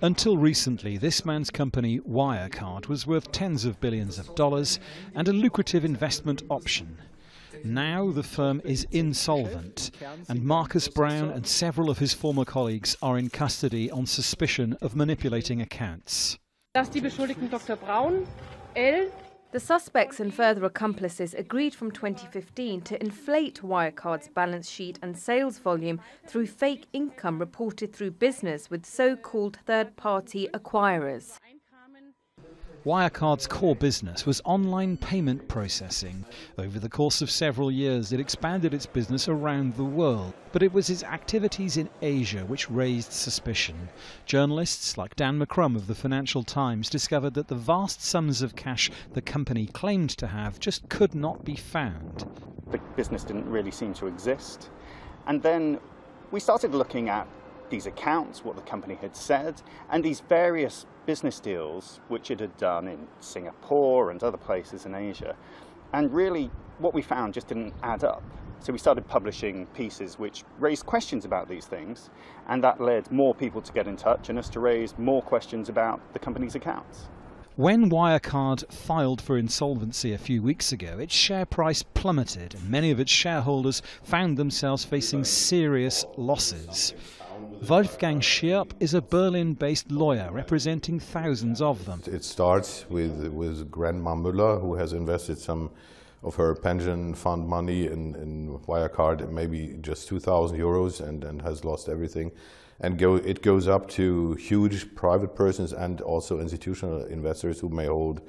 Until recently, this man's company, Wirecard, was worth tens of billions of dollars and a lucrative investment option. Now the firm is insolvent, and Markus Braun and several of his former colleagues are in custody on suspicion of manipulating accounts. The suspects and further accomplices agreed from 2015 to inflate Wirecard's balance sheet and sales volume through fake income reported through business with so-called third-party acquirers. Wirecard's core business was online payment processing. Over the course of several years, it expanded its business around the world. But it was its activities in Asia which raised suspicion. Journalists like MCCRUM of the Financial Times discovered that the vast sums of cash the company claimed to have just could not be found. The business didn't really seem to exist. And then we started looking at these accounts, what the company had said, and these various business deals which it had done in Singapore and other places in Asia. And really, what we found just didn't add up. So we started publishing pieces which raised questions about these things, and that led more people to get in touch and us to raise more questions about the company's accounts. When Wirecard filed for insolvency a few weeks ago, its share price plummeted and many of its shareholders found themselves facing serious losses. Wolfgang SCHIRP is a Berlin-based lawyer representing thousands of them. It starts with Grandma Müller, who has invested some of her pension fund money in Wirecard, maybe just 2,000 euros, and has lost everything. And it goes up to huge private persons and also institutional investors who may hold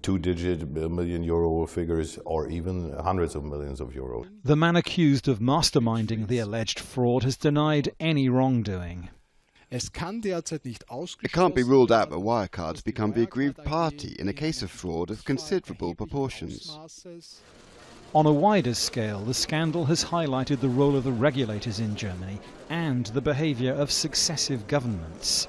two-digit million euro figures or even hundreds of millions of euros. The man accused of masterminding the alleged fraud has denied any wrongdoing. It can't be ruled out that Wirecard has become the aggrieved party in a case of fraud of considerable proportions. On a wider scale, the scandal has highlighted the role of the regulators in Germany and the behaviour of successive governments.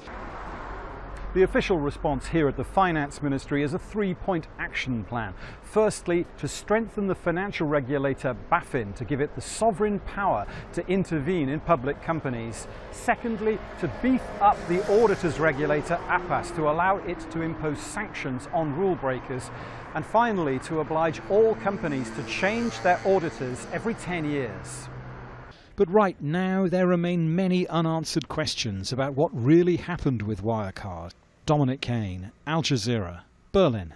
The official response here at the Finance Ministry is a three-point action plan. Firstly, to strengthen the financial regulator BaFin to give it the sovereign power to intervene in public companies. Secondly, to beef up the auditors regulator APAS to allow it to impose sanctions on rule breakers. And finally, to oblige all companies to change their auditors every 10 years. But right now, there remain many unanswered questions about what really happened with Wirecard. Dominic, Kane, Al Jazeera, Berlin.